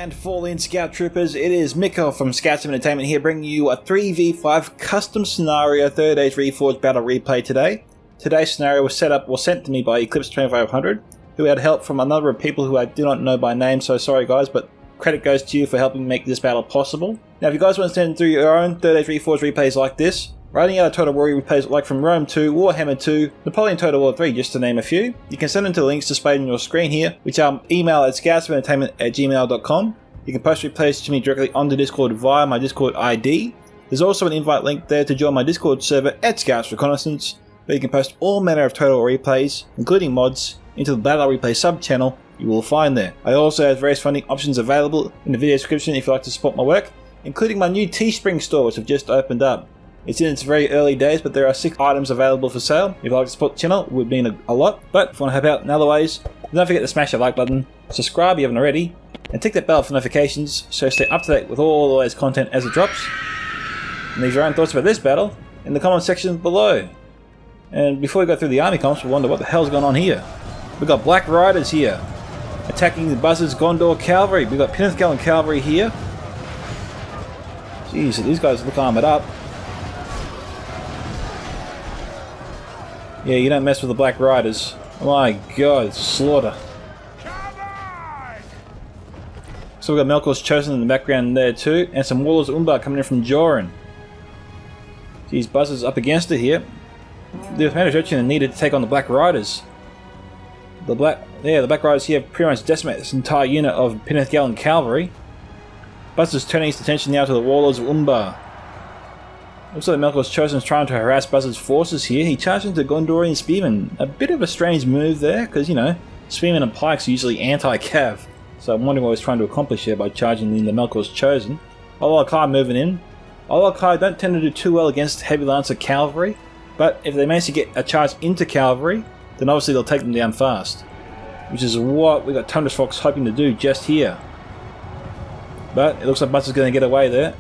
And Fallen Scout Troopers, it is Micka from Scouts of Entertainment here, bringing you a 3v5 custom scenario 30 Days Reforged battle replay today. Today's scenario was sent to me by Eclipse 2500, who had help from a number of people who I do not know by name, so sorry guys, but credit goes to you for helping make this battle possible. Now if you guys want to send through your own 30 Days Reforged replays like this, writing out a Total War replays like from Rome 2, Warhammer 2, Napoleon Total War 3, just to name a few, you can send them to the links displayed on your screen here, which are email at scoutsofentertainment@gmail.com. You can post replays to me directly on the Discord via my Discord ID. There's also an invite link there to join my Discord server at Scouts Reconnaissance, where you can post all manner of Total War replays, including mods, into the Battle Replay sub-channel you will find there. I also have various funding options available in the video description if you'd like to support my work, including my new Teespring store which have just opened up. It's in its very early days, but there are 6 items available for sale. If you'd like to support the channel, it would mean a lot. But if you want to help out in other ways, don't forget to smash that like button, subscribe if you haven't already, and tick that bell for notifications so stay up to date with all the latest content as it drops. And leave your own thoughts about this battle in the comment section below. And before we go through the army comps, we wonder what the hell's going on here. We've got Black Riders here, attacking the Buzzerd's Gondor Cavalry. We've got Pinnacle Cavalry here. Jeez, these guys look armoured up. Yeah, you don't mess with the Black Riders. My god, it's slaughter. So we've got Melkor's Chosen in the background there too, and some Warlords of Umbar coming in from Joran. These Buzzers up against it here. The Commander Joran needed to take on the Black Riders. The Black Riders here pretty much decimate this entire unit of Pinnacle Cavalry. Buzzard's turning his attention now to the Warlords of Umbar. Looks like Melkor's Chosen is trying to harass Buzzard's forces here. He charged into Gondorian Spearmen. A bit of a strange move there, because, you know, Spearmen and Pikes are usually anti-cav. So I'm wondering what he's trying to accomplish here by charging into Melkor's Chosen. Olalakai moving in. Olalakai don't tend to do too well against Heavy Lancer Cavalry, but if they manage to get a charge into Cavalry, then obviously they'll take them down fast. Which is what we got Tundrasfox hoping to do just here. But it looks like Buzzard's going to get away there.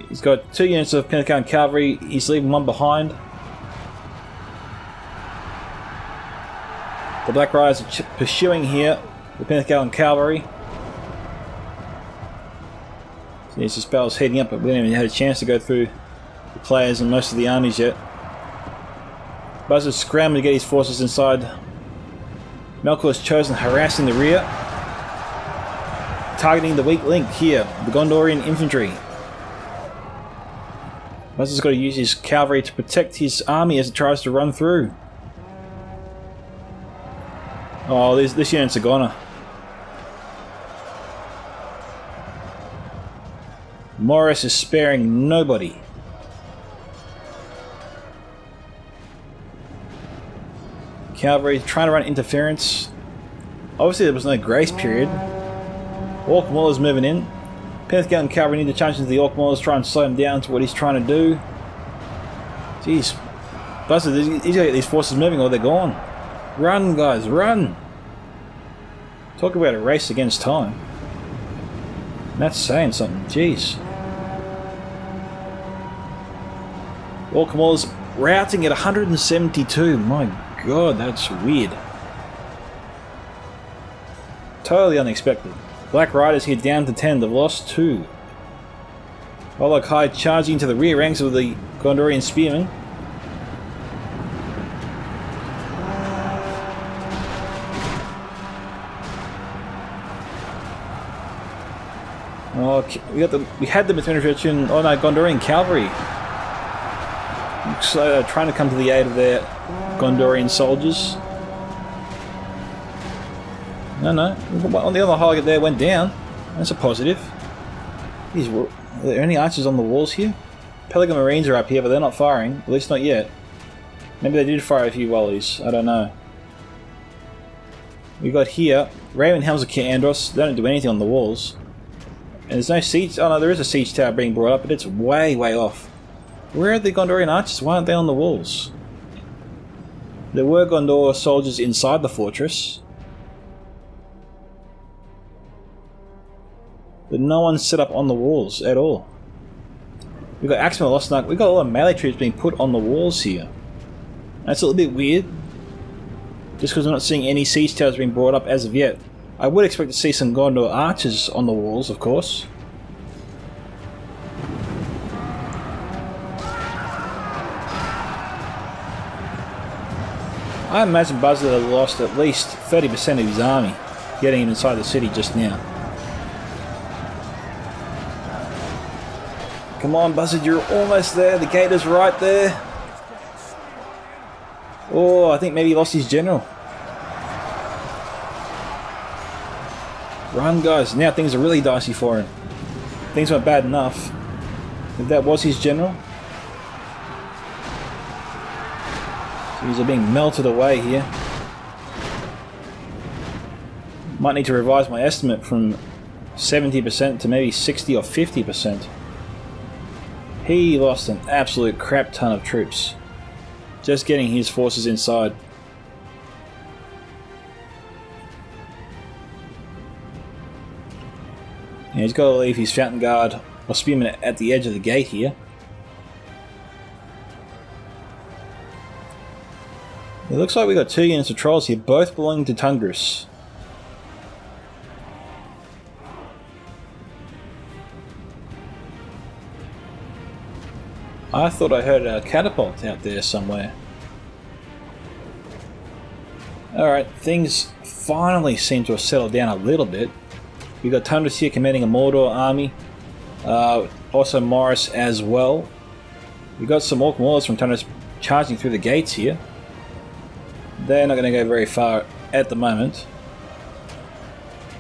He's got 2 units of Pinnacle Cavalry, he's leaving one behind. The Black Riders are pursuing here the Pinnacle Cavalry. So his spell's heading up, but we haven't even had a chance to go through the players and most of the armies yet. Buzzard's scrambling to get his forces inside. Melkor's Chosen harassing the rear. Targeting the weak link here, the Gondorian infantry. Buzzard's got to use his cavalry to protect his army as it tries to run through. Oh, this unit's a goner. Morris is sparing nobody. Cavalry trying to run interference. Obviously there was no grace period. Orc Maulers moving in. Pinnacle Cavalry need to charge into the Orc Maulers, try and slow him down to what he's trying to do. Jeez. Buzzard, he's got to get these forces moving or they're gone. Run guys, run! Talk about a race against time. That's saying something, jeez. Orc Maulers routing at 172, my god, that's weird. Totally unexpected. Black Riders here down to 10, they've lost 2. Olalakai charging to the rear ranks of the Gondorian Spearmen. Oh, we had the Tundrasfox, oh no, Gondorian Cavalry. So trying to come to the aid of their Gondorian soldiers. No, on the other target there went down. That's a positive. Are there any archers on the walls here? Pelican Marines are up here, but they're not firing. At least not yet. Maybe they did fire a few volleys. I don't know. We got here Raven Helms of Andros. They don't do anything on the walls. And there's no siege. Oh no, there is a siege tower being brought up, but it's way off. Where are the Gondorian archers? Why aren't they on the walls? There were Gondor soldiers inside the fortress. But no one's set up on the walls at all. We've got Axeman Losnak. We've got a lot of melee troops being put on the walls here. That's a little bit weird. Just because we're not seeing any siege towers being brought up as of yet. I would expect to see some Gondor archers on the walls, of course. I imagine Buzzerd had lost at least 30% of his army getting him inside the city just now. Come on, Buzzerd, you're almost there. The gate is right there. Oh, I think maybe he lost his general. Run, guys. Now things are really dicey for him. Things weren't bad enough. If that was his general. These are being melted away here. Might need to revise my estimate from 70% to maybe 60 or 50%. He lost an absolute crap ton of troops just getting his forces inside. And he's got to leave his fountain guard or spearmen at the edge of the gate here. It looks like we got 2 units of trolls here, both belonging to Tundras. I thought I heard a catapult out there somewhere. Alright, things finally seem to have settled down a little bit. We've got Tundras here commanding a Mordor army. Also Morris as well. We've got some Orc Maulers from Tundras charging through the gates here. They're not going to go very far at the moment.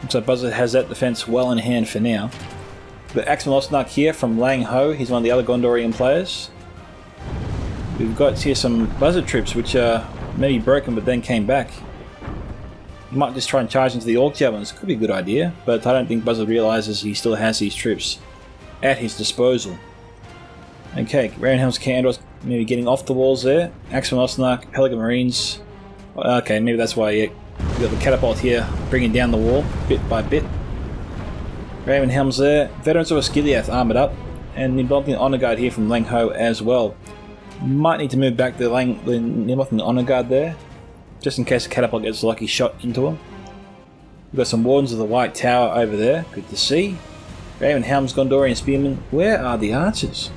Looks like Buzzerd has that defense well in hand for now. But Axeman here from Langoh, he's one of the other Gondorian players. We've got here some Buzzerd troops which are maybe broken but then came back. You might just try and charge into the Orc Javelins, could be a good idea, but I don't think Buzzerd realises he still has these troops at his disposal. Okay, Ravenhelm's Candors maybe getting off the walls there. Axeman Osnak, Pelican Marines. Okay, maybe that's why we got the catapult here bringing down the wall bit by bit. Ravenhelm's there. Veterans of Osgiliath armoured up. And Nibelung Honour Guard here from Langoh as well. Might need to move back the Nibelung Honour Guard there, just in case a catapult gets a lucky shot into him. We've got some Wardens of the White Tower over there. Good to see. Ravenhelm's Gondorian Spearmen. Where are the archers?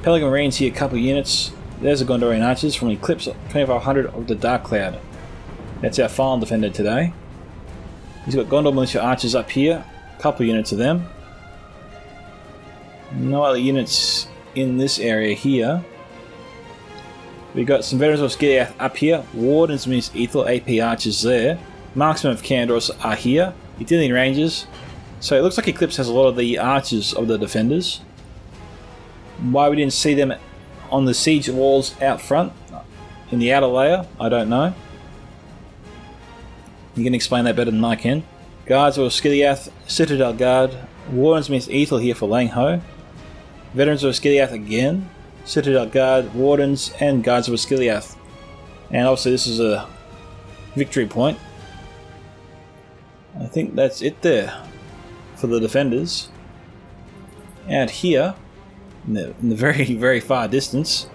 Pelican Marines here, a couple of units. There's the Gondorian archers from Eclipse 2500 of the darkcloud. That's our final defender today. He's got Gondor militia archers up here. Couple units of them. No other units in this area here. We've got some Veterans of Osgiliath up here. Wardens Miss Ethel, AP archers there. Marksmen of Candors are here. Ithilien Rangers. So it looks like Eclipse has a lot of the archers of the defenders. Why we didn't see them on the siege walls out front in the outer layer, I don't know. You can explain that better than I can. Guards of Osgiliath, Citadel Guard, Wardens Miss Ethel here for Langoh. Veterans of Osgiliath again, Citadel Guard, Wardens, and Guards of Osgiliath. And obviously this is a victory point. I think that's it there for the defenders. Out here, in the very, very far distance,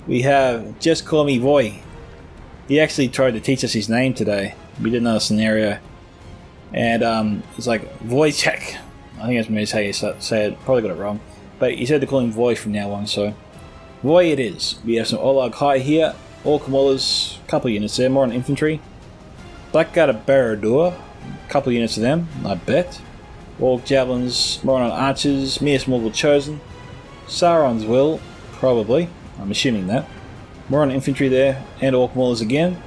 we have JustcallmeVojtech. He actually tried to teach us his name today. We did another scenario. And it's like Wojtek. I think that's maybe how you say it. Probably got it wrong. But he said to call him Voy from now on, so Voy it is. We have some Olag High here. Orc Maulers, couple units there, more on infantry. Blackguard of Barad-dûr, couple units of them, I bet. Orc Javelins, more on archers. Mias Morgul Chosen. Sauron's Will, probably. I'm assuming that. More on infantry there, and Orc Maulers again.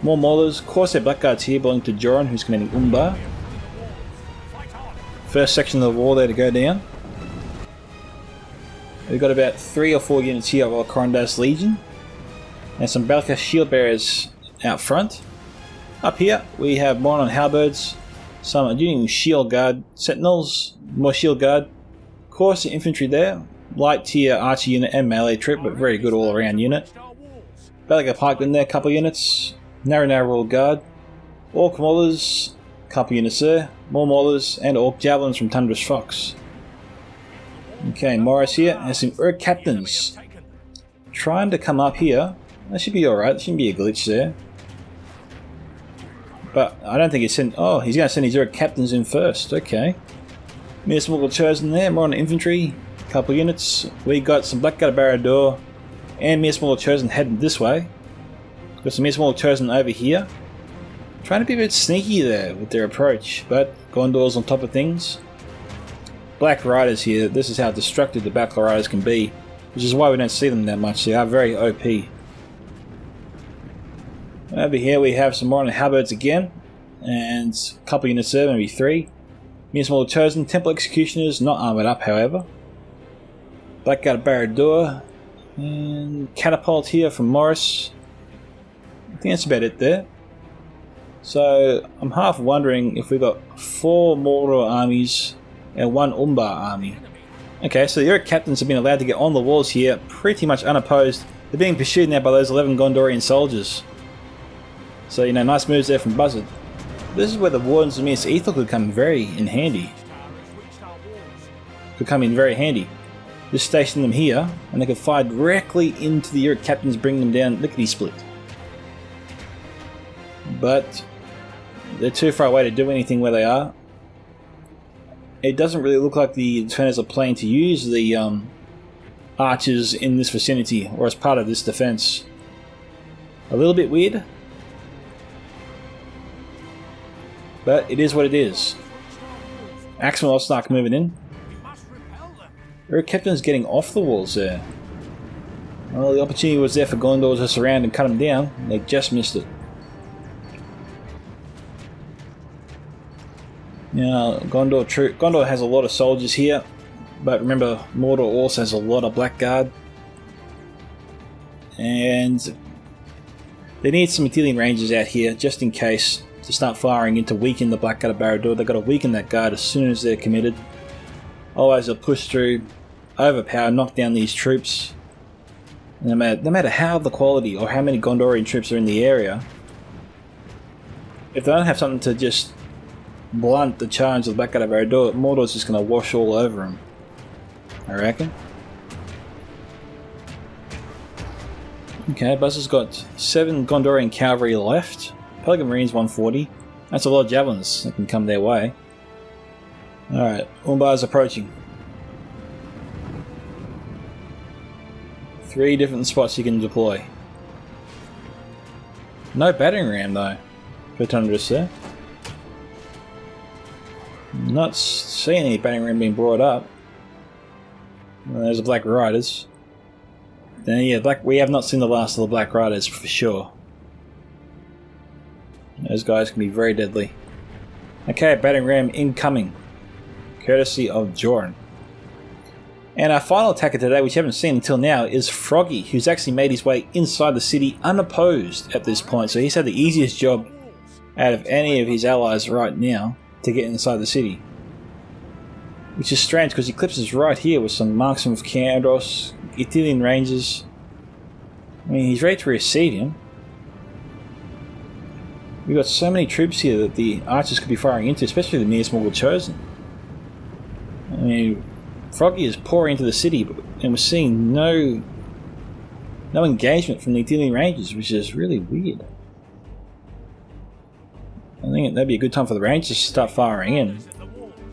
More Maulers. Corsair Blackguards here belonging to Joran, who's commanding Umbar. First section of the wall there to go down. We've got about 3 or 4 units here of our Corondas Legion. And some Balka Shield Bearers out front. Up here we have more on halberds. Some doing Shield Guard Sentinels. More Shield Guard. Corsair Infantry there. Light tier Archer unit and melee troop, but very good all around unit. Balka Pikemen there, couple units. Narrow Guard. Orc Maulers, couple units there. More Maulers and Orc Javelins from Tundrasfox. Okay, Morris here has some Urk Captains trying to come up here. That should be alright, there shouldn't be a glitch there. But I don't think he's sent... Oh, he's going to send his Zero captains in first. Okay. Municipal chosen there. More on the infantry. Couple units. We got some Blackguard Barad-dûr and Municipal chosen heading this way. Got some Municipal chosen over here. Trying to be a bit sneaky there with their approach, but Gondor's on top of things. Black Riders here. This is how destructive the Black Riders can be, which is why we don't see them that much. They are very OP. Over here we have some more on the halberds again, and a couple units there, maybe 3. Municipal chosen, Temple Executioners, not armoured up however. Blackguard Barad-dûr, and Catapult here from Morris. I think that's about it there. So I'm half wondering if we've got 4 Mordor armies and 1 Umbar army. Okay, so the Europe captains have been allowed to get on the walls here pretty much unopposed. They're being pursued now by those 11 Gondorian soldiers. So, you know, nice moves there from Buzzerd. This is where the Wardens of Minas Ithil could come very in handy. Could come in very handy. Just station them here, and they could fire directly into the Europe captains, bring them down lickety-split. But they're too far away to do anything where they are. It doesn't really look like the defenders are planning to use the archers in this vicinity, or as part of this defense. A little bit weird. But it is what it is. Axeman Osnak moving in. Their captain's getting off the walls there. Well, the opportunity was there for Gondor to surround and cut them down. They just missed it. Now, Gondor has a lot of soldiers here. But remember, Mordor also has a lot of Blackguard. And they need some Athelian Rangers out here, just in case, to start firing in to weaken the Blackguard Barad-dûr. They've got to weaken that guard as soon as they're committed. Otherwise they'll push through, overpower, knock down these troops. No matter how the quality or how many Gondorian troops are in the area, if they don't have something to just blunt the charge of the Blackguard Barad-dûr, Mordor's just going to wash all over them, I reckon. Okay, Buzzard's got 7 Gondorian cavalry left. Pelican Marines 140. That's a lot of javelins that can come their way. Alright, Umbar's approaching. 3 different spots you can deploy. No battering ram though for Tundras there. Not seeing any battering ram being brought up. Well, there's the Black Riders. Then yeah, we have not seen the last of the Black Riders for sure. Those guys can be very deadly. Okay, battering ram incoming. Courtesy of Joran. And our final attacker today, which you haven't seen until now, is Frogie, who's actually made his way inside the city unopposed at this point. So he's had the easiest job out of any of his allies right now to get inside the city. Which is strange because Eclipse is right here with some marksmen of Candros, Athelian Rangers. I mean, he's ready to receive him. We've got so many troops here that the archers could be firing into, especially the nearest Morgul Chosen. I mean, Frogie is pouring into the city, and we're seeing no engagement from the Athelian Rangers, which is really weird. I think that'd be a good time for the Rangers to start firing in.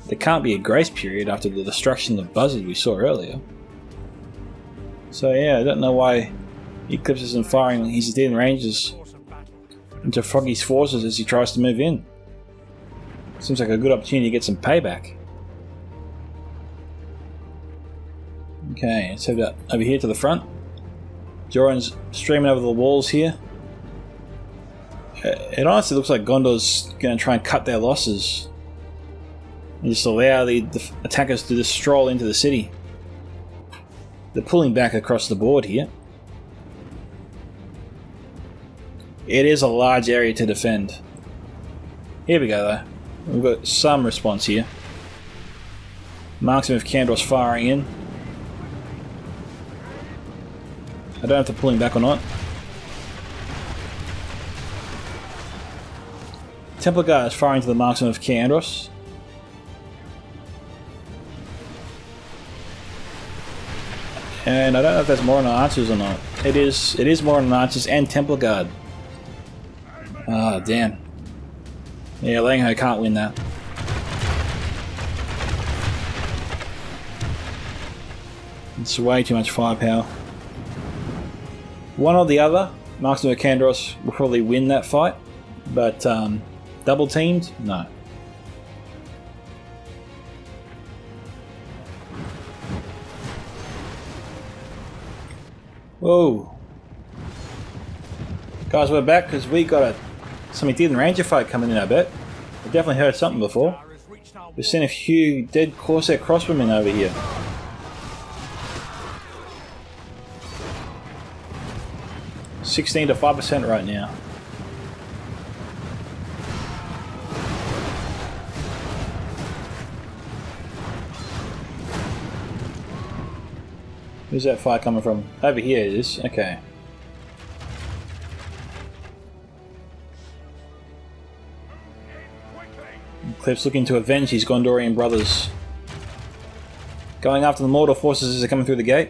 There can't be a grace period after the destruction of Buzzerd we saw earlier. So yeah, I don't know why Eclipse isn't firing his Athelian Rangers into Frogie's forces as he tries to move in. Seems like a good opportunity to get some payback. Okay, let's head over here to the front. Joran's streaming over the walls here. It honestly looks like Gondor's going to try and cut their losses and just allow the attackers to just stroll into the city. They're pulling back across the board here. It is a large area to defend. Here we go though. We've got some response here. Marksman of Candros firing in. I don't know if they're pulling back or not. Templar Guard is firing to the marksman of Candros. And I don't know if that's more on archers or not. It is more on archers and Templar Guard. Ah, damn. Yeah, Langoh can't win that. It's way too much firepower. One or the other, Marksman of Kandros will probably win that fight, but double teamed, no. Whoa. Guys, we're back because we got some Untitled Ranger fight coming in, I bet. I definitely heard something before. We've seen a few dead Corsair crossbowmen over here. $16 to 5% right now. Where's that fire coming from? Over here it is. Okay. Cliff's looking to avenge his Gondorian brothers. Going after the Mordor forces as they're coming through the gate.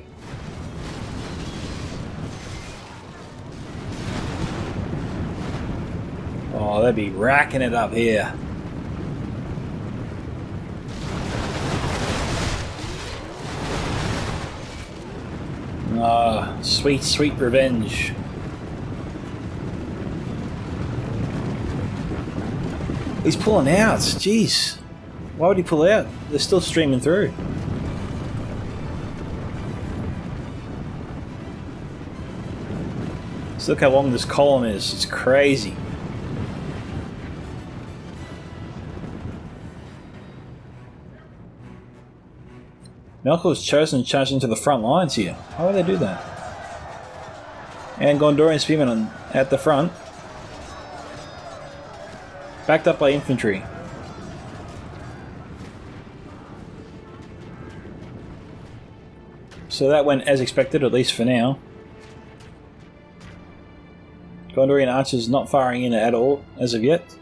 Oh, they'd be racking it up here. Ah, sweet, sweet revenge. He's pulling out. Jeez. Why would he pull out? They're still streaming through. Just look how long this column is. It's crazy. Melkor's chosen to charge into the front lines here. How would they do that? And Gondorian spearmen at the front. Backed up by infantry. So that went as expected, at least for now. Gondorian archers not firing in at all, as of yet.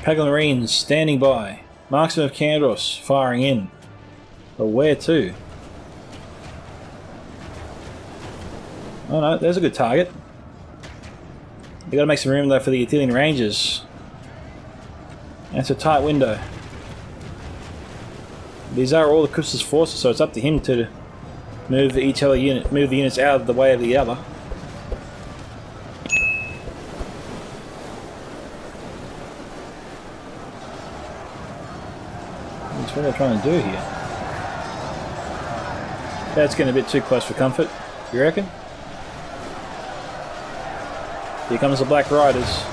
Pagan Marines standing by. Marksman of Kandros firing in. But where to? Oh no, there's a good target. They gotta make some room though for the Untitled Rangers. That's a tight window. These are all the Crisp's forces, so it's up to him to move the units out of the way of the other. That's what they're trying to do here. That's getting a bit too close for comfort, you reckon? Here comes the Black Riders.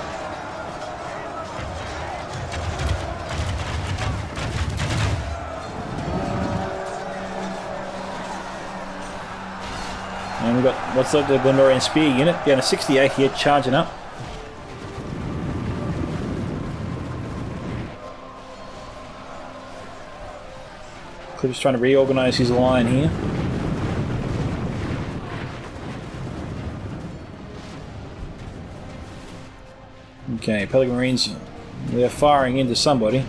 And we've got what's left of the Gondorian Spear unit, down to 68 here, charging up. Cliff's trying to reorganise his line here. Okay, Pelican Marines, they're firing into somebody.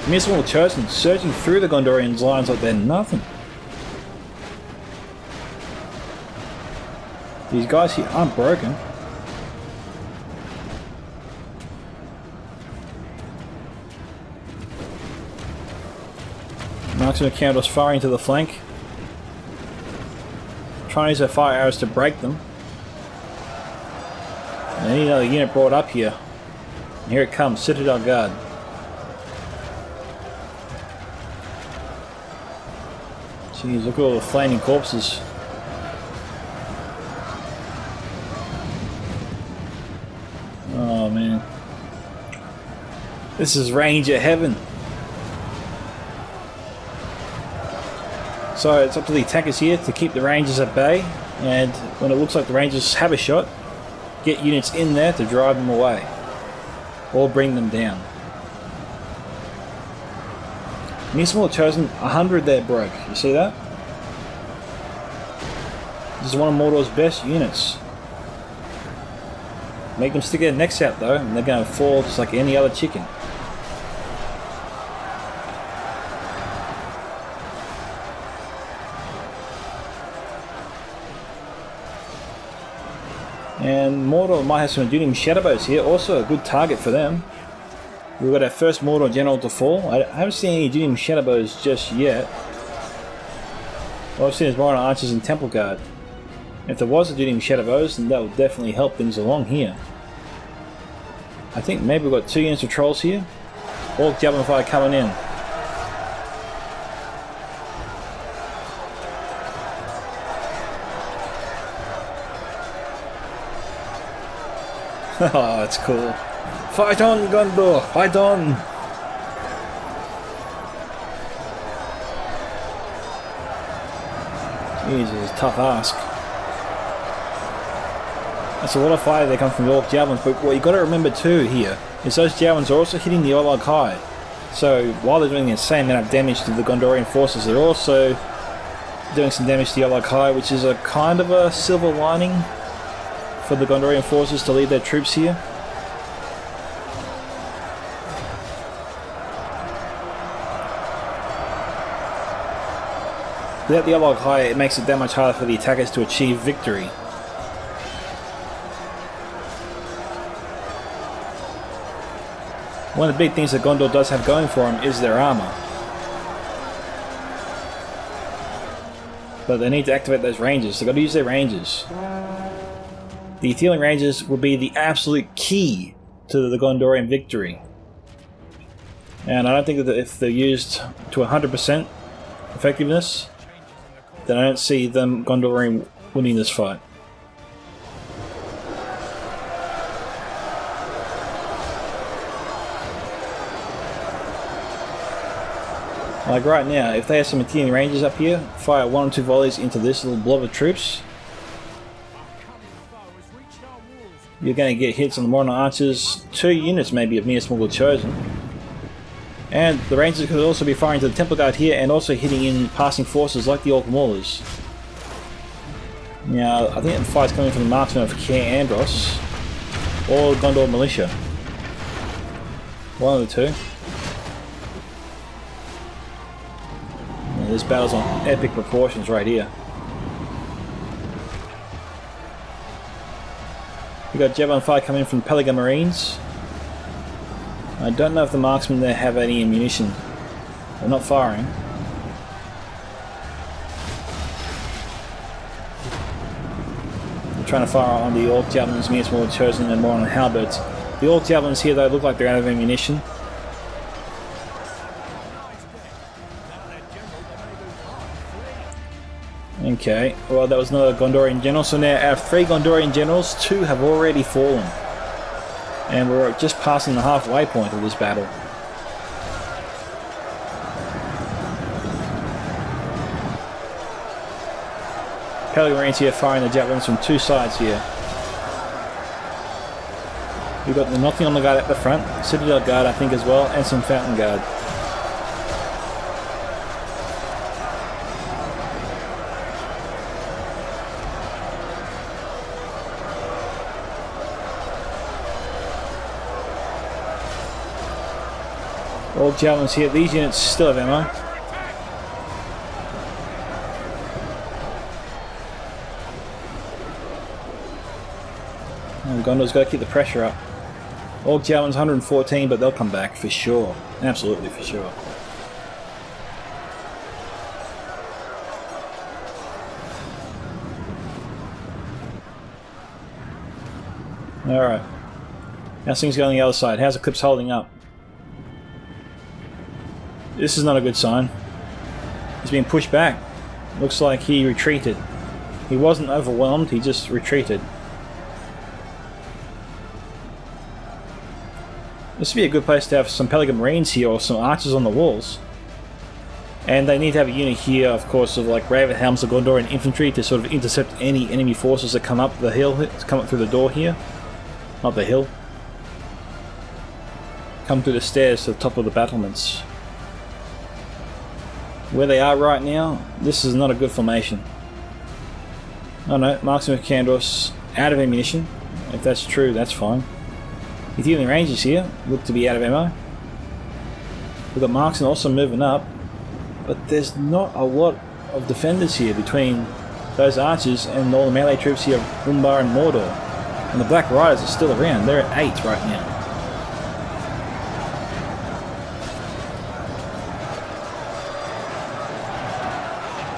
Municipal Chosen surging through the Gondorians' lines like they're nothing. These guys here aren't broken. Marksman of Kandros firing to the flank. Trying to use their fire arrows to break them. And any other unit brought up here. And here it comes, Citadel Guard. Jeez, look at all the flaming corpses. Oh man. This is Ranger heaven. So it's up to the attackers here to keep the Rangers at bay, and when it looks like the Rangers have a shot, get units in there to drive them away or bring them down. Municipal Chosen, 100 there broke. You see that? This is one of Mordor's best units. Make them stick their necks out though, and they're going to fall just like any other chicken. And Mordor might have some Dunedain Shadowbows here, also a good target for them. We've got our first Mordor general to fall. I haven't seen any Dunedain Shadowbows just yet. All I've seen is Moron Archers and Temple Guard. If there was a Dunedain Shadowbows, then that would definitely help things along here. I think maybe we've got 2 units of trolls here. Orc Javelin Fire coming in. Oh, that's cool. Fight on, Gondor! Fight on! Jesus, tough ask. That's a lot of fire that comes from the Orc Javelins, but what you got to remember too here is those Javelins are also hitting the Olog High. So while they're doing the same amount of damage to the Gondorian forces, they're also doing some damage to the Olog High, which is a kind of a silver lining for the Gondorian forces to lead their troops here. Without the Olog High, it makes it that much harder for the attackers to achieve victory. One of the big things that Gondor does have going for them is their armor. But they need to activate those ranges. They've got to use their ranges. The Athelian ranges will be the absolute key to the Gondorian victory. And I don't think that if they're used to 100% effectiveness, then I don't see them Gondorian winning this fight. Like right now, if they have some Athenian rangers up here, fire 1 or 2 volleys into this little blob of troops, you're going to get hits on the Mordor archers. 2 units maybe of Minas Morgul chosen. And the rangers could also be firing to the Temple Guard here and also hitting in passing forces like the Orc Maulers. Now, I think the fight's coming from the marksmen of Caer Andros or Gondor Militia. One of the two. This battle's on epic proportions right here. We got Javelin Fire coming in from Pellagra Marines. I don't know if the marksmen there have any ammunition. They're not firing. They're trying to fire on the Orc Javelins, Minas Morgul chosen, and more on the halberds. The Orc Javelins here though look like they're out of ammunition. Okay, well that was another Gondorian general, so now out of 3 Gondorian generals, 2 have already fallen. And we're just passing the halfway point of this battle. Pellagra Marines here firing the javelins from 2 sides here. We've got the Knocking on the Guard at the front, Citadel Guard I think as well, and some Fountain Guard. All javelins here. These units still have ammo. And Gondor's got to keep the pressure up. All javelins 114, but they'll come back for sure. Absolutely for sure. Alright. How's things going on the other side? How's Eclipse holding up? This is not a good sign. He's being pushed back. Looks like he retreated. He wasn't overwhelmed, he just retreated. This would be a good place to have some Pellagra Marines here or some archers on the walls. And they need to have a unit here, of course, of like Raven Helms or Gondorian infantry to sort of intercept any enemy forces that come up the hill, come up through the door here. Not the hill. Come through the stairs to the top of the battlements. Where they are right now, this is not a good formation. Oh no, Marksman of Candros out of ammunition. If that's true, that's fine. Athelian Rangers here look to be out of ammo. We've got Marksman also moving up, but there's not a lot of defenders here between those archers and all the melee troops here of Umbar and Mordor. And the Black Riders are still around. They're at 8 right now.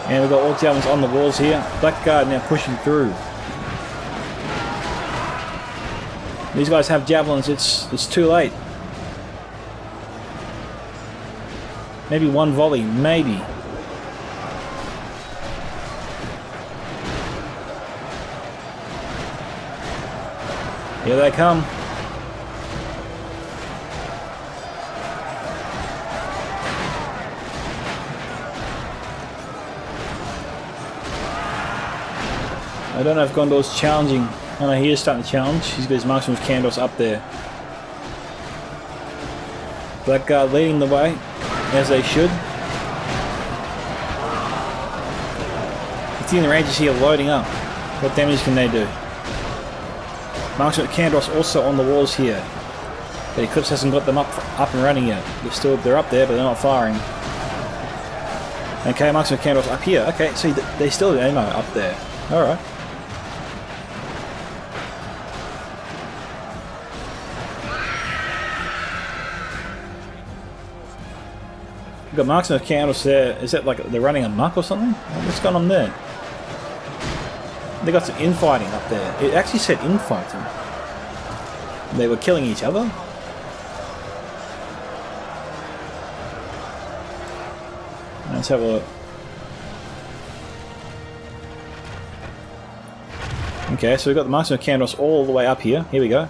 And we've got Orc Javelins on the walls here. Blackguard now pushing through. These guys have Javelins. It's too late. Maybe one volley. Maybe. Here they come. I don't know if Gondor's challenging. Oh no, he is starting to challenge. He's got his marksman with candles up there. Blackguard leading the way, as they should. The Athenian Rangers here loading up. What damage can they do? Marksman with candles also on the walls here. But Eclipse hasn't got them up and running yet. They're up there, but they're not firing. Okay, Marksman with candles up here. Okay, so they still have ammo up there. Alright. We've got marksmen with candles there. Is that like they're running amok or something? What's going on there? They got some infighting up there. It actually said infighting. They were killing each other. Let's have a look. Okay, so we've got the marksmen with candles all the way up here. Here we go.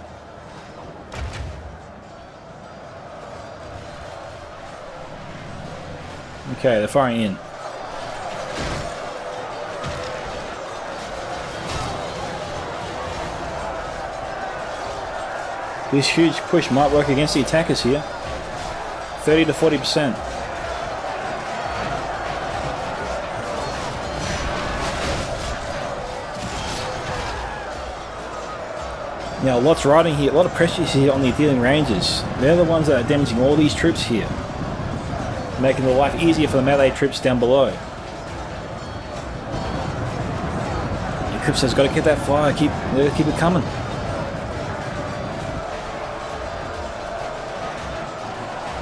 Okay, they're firing in. This huge push might work against the attackers here. 30 to 40%. Now, lots riding here, a lot of pressure here on the Athenian Rangers. They're the ones that are damaging all these troops here, making the life easier for the melee troops down below. Eclipse has got to keep that fire, keep it coming.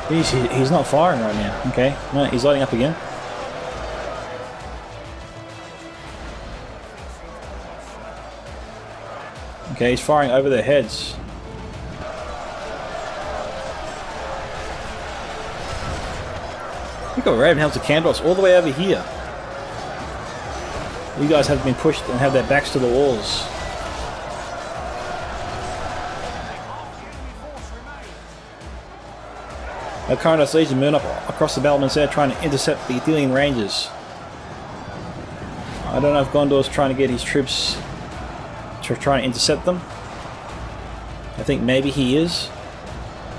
He's not firing right now. Okay, no, he's lighting up again. Okay, he's firing over their heads. We've got Ravenhelms and Candros all the way over here. You guys have been pushed and have their backs to the walls. Our Coronos Legion moving up across the battlements there, trying to intercept the Athenian Rangers. I don't know if Gondor's trying to get his troops to try and intercept them. I think maybe he is.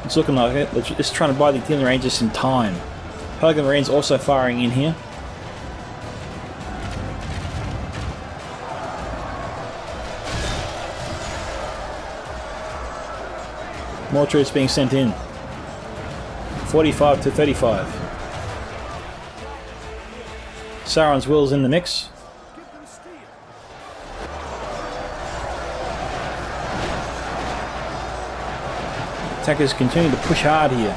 It's looking like it. They're just trying to buy the Athenian Rangers some time. Pelican Marine's also firing in here. More troops being sent in. 45 to 35. Sauron's Will's in the mix. Attackers continue to push hard here.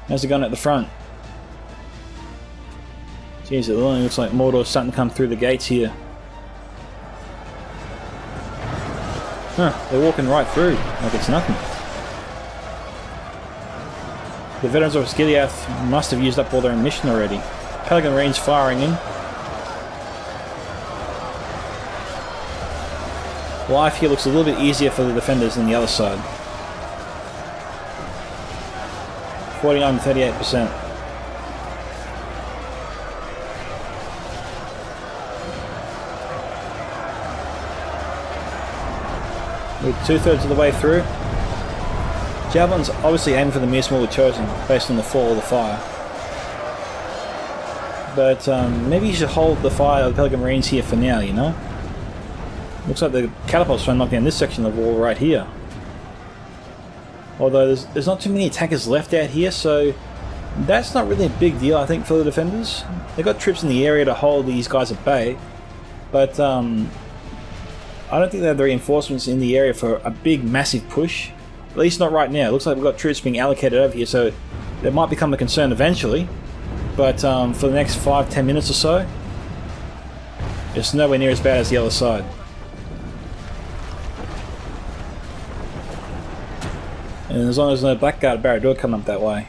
How's the gun at the front? Jeez, it only looks like Mordor's starting to come through the gates here. Huh, they're walking right through like it's nothing. The veterans of Gileath must have used up all their ammunition already. Pelican Marine's firing in. Life here looks a little bit easier for the defenders than the other side. 49 to 38%. We're 2/3 of the way through. Javelin's obviously aiming for the mere small chosen based on the fall of the fire. But maybe you should hold the fire of the Pelican Marines here for now, you know? Looks like the catapult's trying to knock down this section of the wall right here. Although there's not too many attackers left out here, so that's not really a big deal, I think, for the defenders. They've got troops in the area to hold these guys at bay, but I don't think they have the reinforcements in the area for a big, massive push. At least not right now. It looks like we've got troops being allocated over here, so that might become a concern eventually. But for the next 5-10 minutes or so, it's nowhere near as bad as the other side. And as long as no Blackguard Barad-dûr come up that way.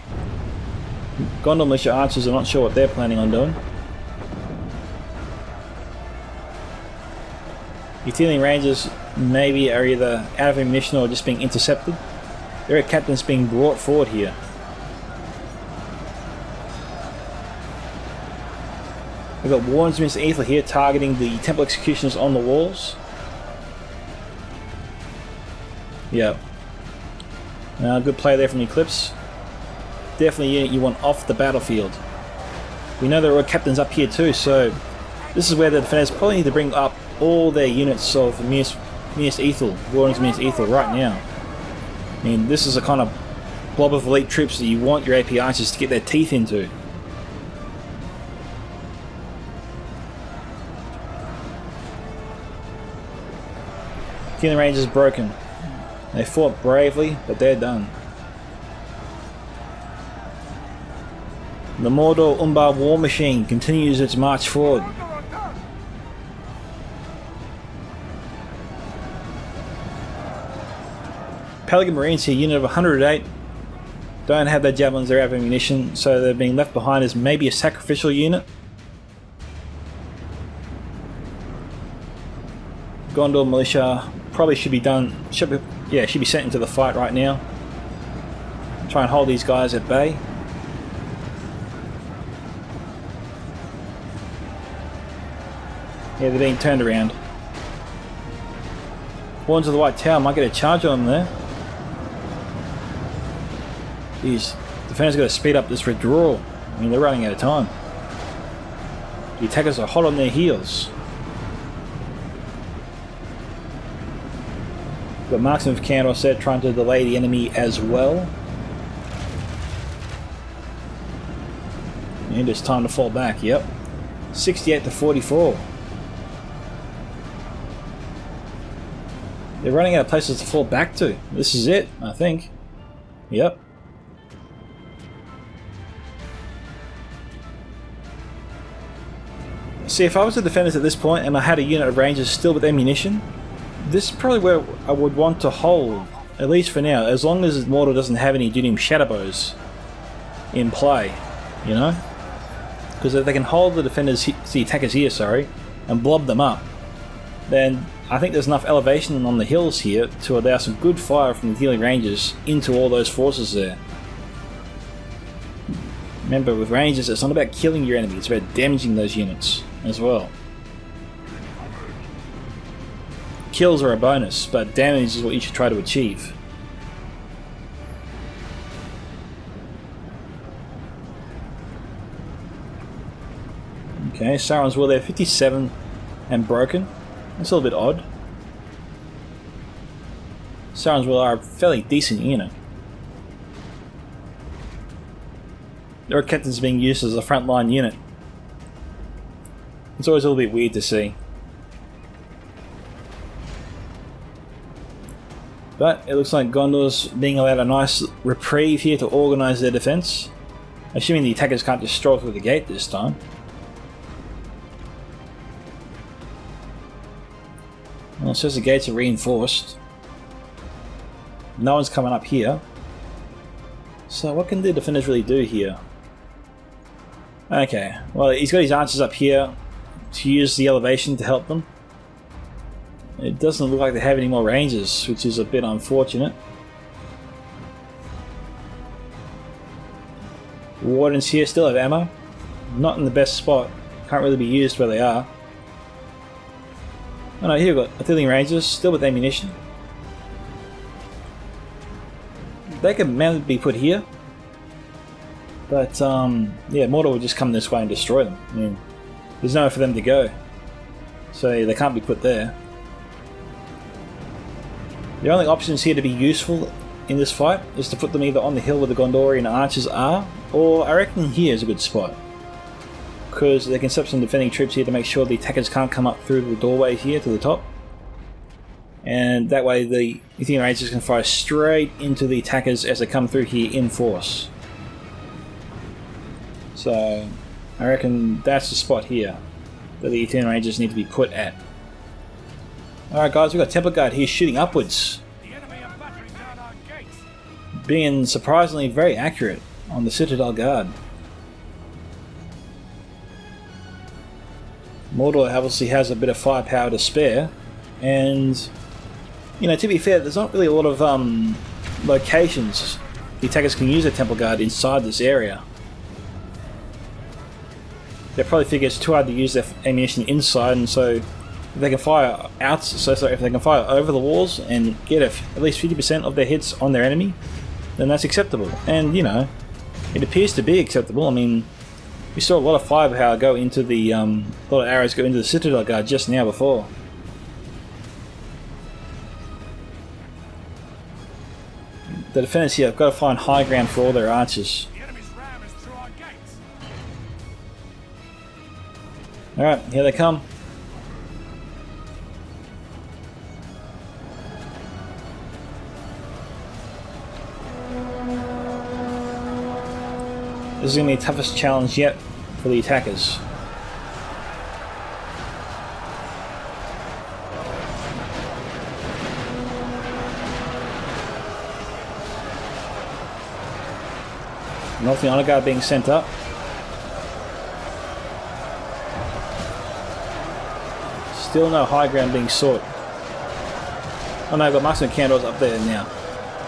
Gondor Militia Archers, I'm not sure what they're planning on doing. Utility Rangers maybe are either out of ammunition or just being intercepted. There are captains being brought forward here. We've got Warren's Mr. Ether here targeting the Temple Executioners on the walls. Yep. Good play there from Eclipse. Definitely a unit you want off the battlefield. We know there are captains up here too, so this is where the defenders probably need to bring up all their units of Minas Ethel, Warren's Minas Ethel right now. I mean, this is a kind of blob of elite troops that you want your AP archers to get their teeth into. Killing Rangers broken. They fought bravely, but they're done. The Mordor Umbar war machine continues its march forward. Pelican Marines here, unit of 108. Don't have their javelins, they're out of ammunition, so they're being left behind as maybe a sacrificial unit. Gondor Militia probably should be done. Should be sent into the fight right now. Try and hold these guys at bay. Yeah, they're being turned around. Horns of the White Tower might get a charge on them there. These defenders got to speed up this withdrawal. I mean, they're running out of time. The attackers are hot on their heels. Got Marksman of Candor set trying to delay the enemy as well. And it's time to fall back, yep. 68 to 44. They're running out of places to fall back to. This is it, I think. Yep. See, if I was the defenders at this point and I had a unit of rangers still with ammunition, this is probably where I would want to hold, at least for now, as long as Mordor doesn't have any Dunedain Shadowbows in play, you know? Because if they can hold the defenders, the attackers here, sorry, and blob them up, then I think there's enough elevation on the hills here to allow some good fire from the healing rangers into all those forces there. Remember, with rangers, it's not about killing your enemy, it's about damaging those units as well. Kills are a bonus, but damage is what you should try to achieve. Okay, Sauron's Will there, 57 and broken. That's a little bit odd. Sauron's Will are a fairly decent unit. There are captains being used as a frontline unit. It's always a little bit weird to see. But it looks like Gondor's being allowed a nice reprieve here to organise their defence. Assuming the attackers can't just stroll through the gate this time. Well, it says the gates are reinforced. No one's coming up here. So what can the defenders really do here? Okay, well, he's got his archers up here to use the elevation to help them. It doesn't look like they have any more rangers, which is a bit unfortunate. Wardens here still have ammo. Not in the best spot. Can't really be used where they are. Oh no, here we've got artillery rangers, still with ammunition. They could mainly be put here. But, yeah, Mordor will just come this way and destroy them. I mean, there's nowhere for them to go. So they can't be put there. The only options here to be useful in this fight is to put them either on the hill where the Gondorian archers are, or I reckon here is a good spot. Because they can set some defending troops here to make sure the attackers can't come up through the doorway here to the top. and that way the Athenian Rangers can fire straight into the attackers as they come through here in force. So I reckon that's the spot here that the Athenian Rangers need to be put at. Alright guys, we've got Temple Guard here shooting upwards, being surprisingly very accurate on the Citadel Guard. Mordor obviously has a bit of firepower to spare, and you know, to be fair, there's not really a lot of locations the attackers can use their Temple Guard inside this area. They probably figure it's too hard to use their ammunition inside, and so if they can fire out, if they can fire over the walls and get at least 50% of their hits on their enemy, then that's acceptable. And you know, it appears to be acceptable. I mean, we saw a lot of firepower go into the a lot of arrows go into the Citadel Guard just now before. The defenders here have got to find high ground for all their archers. Alright, here they come. This is going to be the toughest challenge yet for the attackers. North the Honor Guard being sent up. Still no high ground being sought. Oh no, I've got marksman candles up there now,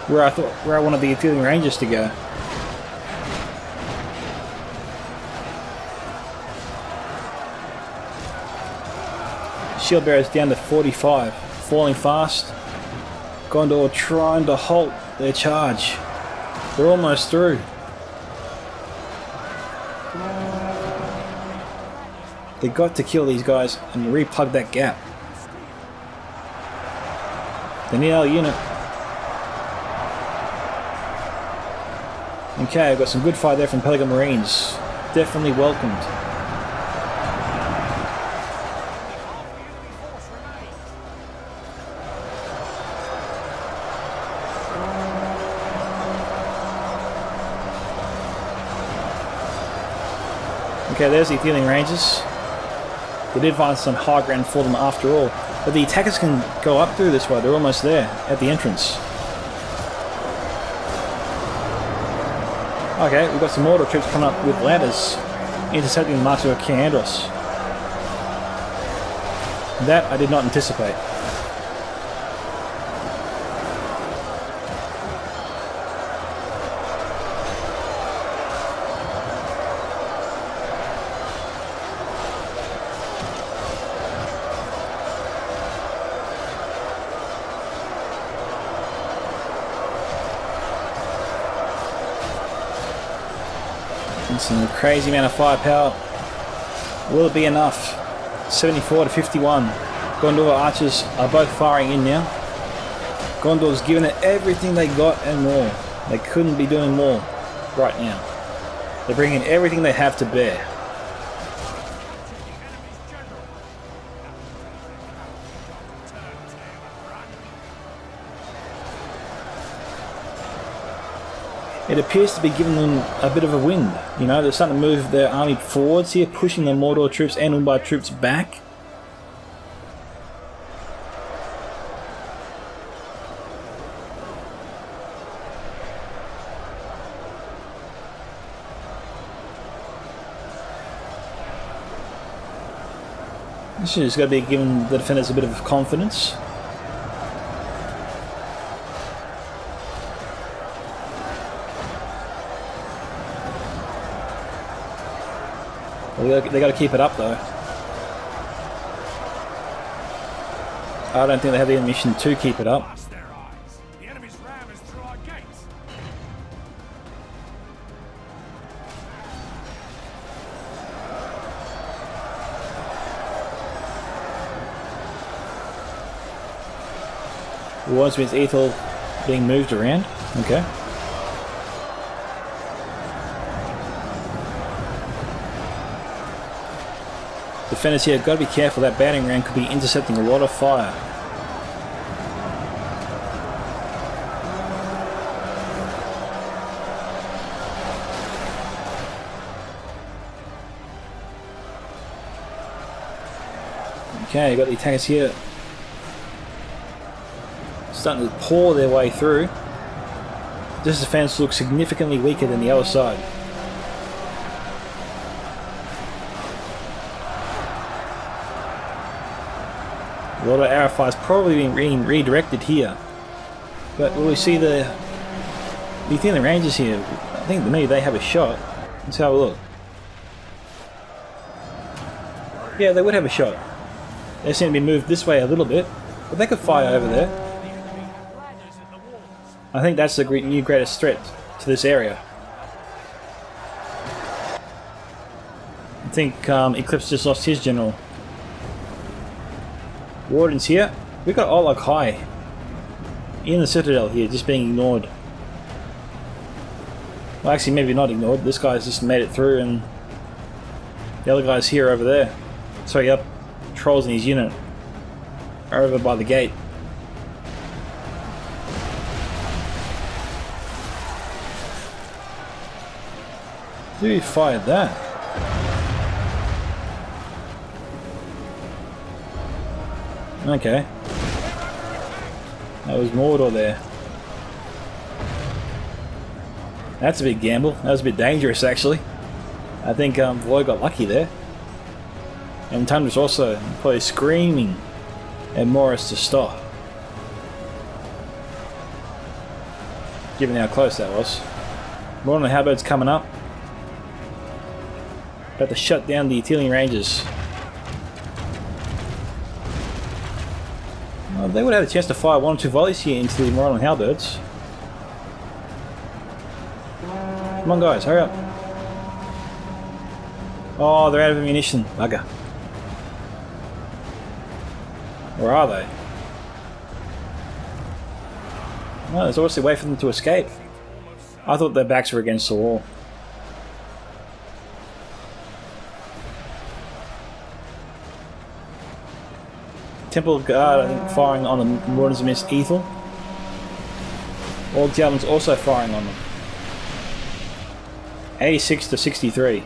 where I wanted the Athenian Rangers to go. Shield bearers down to 45, falling fast. Gondor trying to halt their charge. They're almost through. They got to kill these guys and replug that gap. They need our unit. Okay, I've got some good fight there from Pelican Marines. Definitely welcomed. Okay, there's the Athenian Rangers. They did find some high ground for them after all. But the attackers can go up through this way. They're almost there at the entrance. Okay, we've got some Mordor troops coming up with ladders, intercepting the march of King Andros. That I did not anticipate. Some crazy amount of firepower. Will it be enough? 74 to 51. Gondor archers are both firing in now. Gondor's given it everything they got and more. They couldn't be doing more right now. They're bringing everything they have to bear. It appears to be giving them a bit of a wind. You know, they're starting to move their army forwards here, pushing the Mordor troops and Umbar troops back. This is going to be giving the defenders a bit of confidence. They got to keep it up though. I don't think they have the ammunition to keep it up. Wordsmith's Ethel being moved around. Okay. Defenders here have got to be careful. That battering ram could be intercepting a lot of fire. Okay, you've got the attackers here starting to pour their way through. This defense looks significantly weaker than the other side. A lot of arrow fires probably being redirected here. But will we see the... Do you think the Rangers here, I think to me they have a shot. Let's have a look. Yeah, they would have a shot. They seem to be moved this way a little bit, but they could fire over there. I think that's the new greatest threat to this area. I think Eclipse just lost his general. Warden's here. We've got Olog High in the Citadel here, just being ignored. Well, actually, maybe not ignored. This guy's just made it through, and the other guy's here over there. Sorry, up. Trolls in his unit are over by the gate. Who fired that? Okay. That was Mordor there. That's a big gamble. That was a bit dangerous, actually. I think Vojtech got lucky there. And Tundra's also probably screaming at Morris to stop. Given how close that was. More on the halberds coming up. About to shut down the Athelian Rangers. Well, they would have a chance to fire 1 or 2 volleys here into the Moron halberds. Come on guys, hurry up. Oh, they're out of ammunition. Bugger. Where are they? No, there's obviously a way for them to escape. I thought their backs were against the wall. Temple Guard, I think, firing on the Mordor's Miss Ethel. All the others also firing on them. 86 to 63.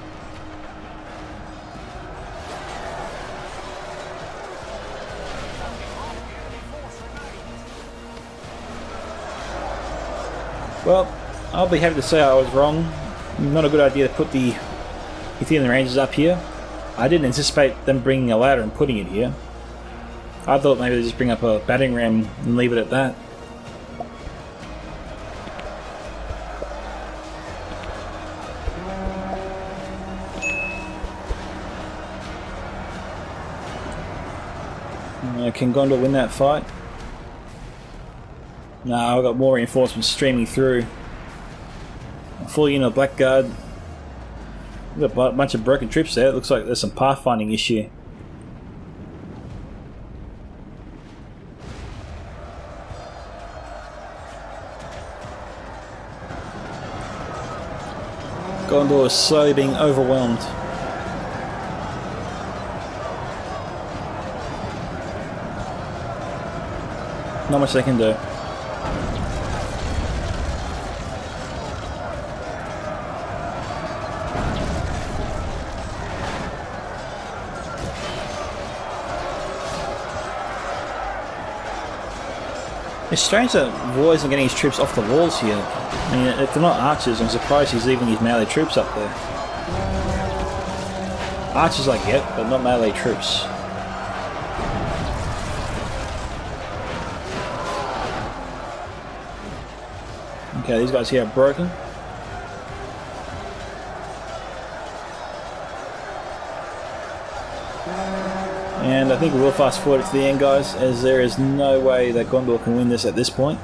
Well, I'll be happy to say I was wrong. Not a good idea to put the Athenian Rangers up here. I didn't anticipate them bringing a ladder and putting it here. I thought maybe they'd just bring up a battering ram and leave it at that. Can Gondor win that fight? No, I've got more reinforcements streaming through. A full unit of Blackguard. We've got a bunch of broken troops there. It looks like there's some pathfinding issue. Gondor is slowly being overwhelmed. Not much they can do. It's strange that Roy isn't getting his troops off the walls here. I mean, if they're not archers, I'm surprised he's leaving his melee troops up there. Archers I get, but not melee troops. Okay, these guys here are broken. And I think we will fast forward to the end, guys, as there is no way that Gondor can win this at this point.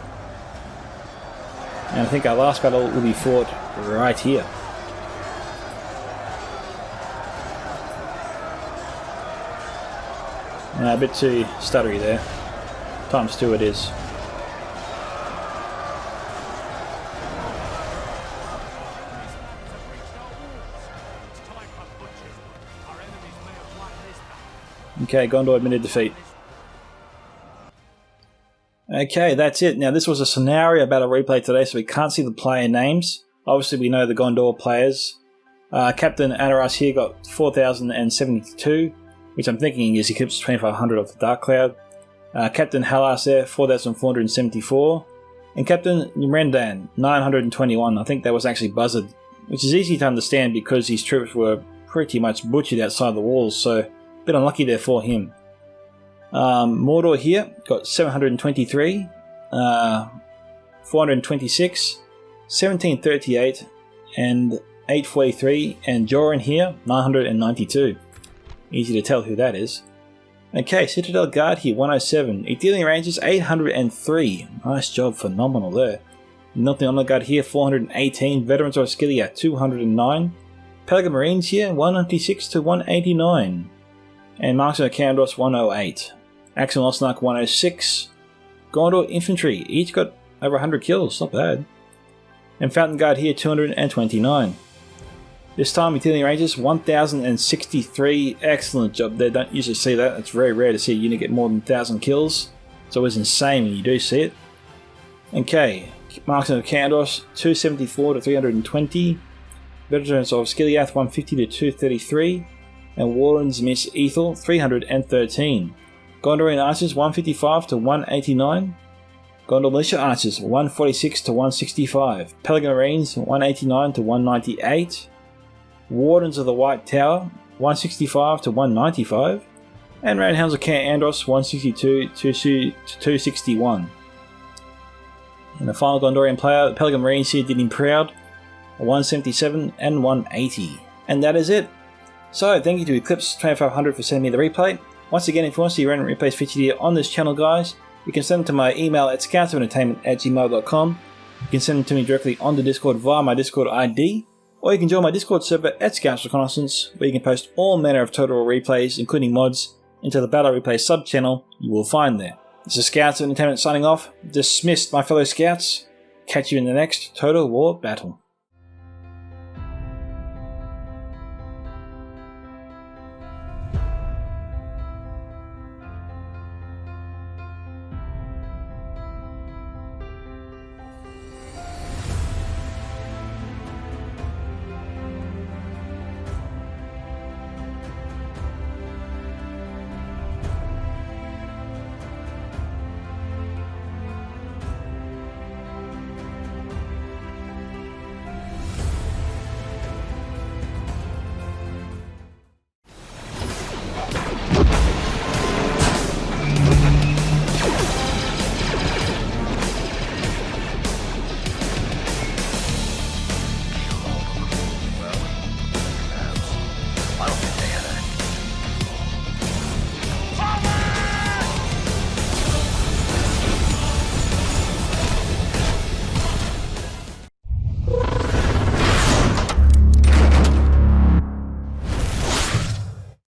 And I think our last battle will be fought right here. A bit too stuttery there. ×2 it is. Okay, Gondor admitted defeat. Okay, that's it. Now, this was a scenario battle replay today, so we can't see the player names. Obviously, we know the Gondor players. Captain Anaras here got 4,072. which I'm thinking is Eclipse 2500 of the darkcloud. Captain Halas there, 4,474. And Captain Numrendan, 921. I think that was actually Buzzerd, which is easy to understand because his troops were pretty much butchered outside the walls, so a bit unlucky there for him. Mordor here got 723, 426, 1738, and 843, and Joran here, 992. Easy to tell who that is. Okay, Citadel Guard here, 107. Dealing ranges, 803. Nice job, phenomenal there. Nothing on the Guard here, 418. Veterans of Skillia, 209. Pelican Marines here, 196 to 189. And Marksmen of Kandos, 108. Axon Osnak, 106. Gondor Infantry, each got over 100 kills, not bad. And Fountain Guard here, 229. This time with dealing ranges, 1063. Excellent job there. Don't usually see that. It's very rare to see a unit get more than 1000 kills. It's always insane when you do see it. Okay, Marksmen of Kandos, 274 to 320. Veterans of Skiliath, 150 to 233. And Warren's Miss Ethel, 313. Gondorian Archers, 155 to 189. Gondor Militia Archers, 146 to 165. Pelican Marines, 189 to 198. Wardens of the White Tower, 165 to 195. And Roundhounds of Cant Andros, 162 to 261. And the final Gondorian player, the Pelican Marines here did him proud, 177 and 180. And that is it. So thank you to Eclipse 2500 for sending me the replay. Once again, if you want to see random replays featured here on this channel, guys, you can send them to my email at scoutsofentertainment@gmail.com. You can send them to me directly on the Discord via my Discord ID, or you can join my Discord server at Scouts Reconnaissance, where you can post all manner of Total War replays, including mods, into the Battle Replay sub-channel you will find there. This is Scouts of Entertainment signing off. Dismissed, my fellow Scouts. Catch you in the next Total War battle.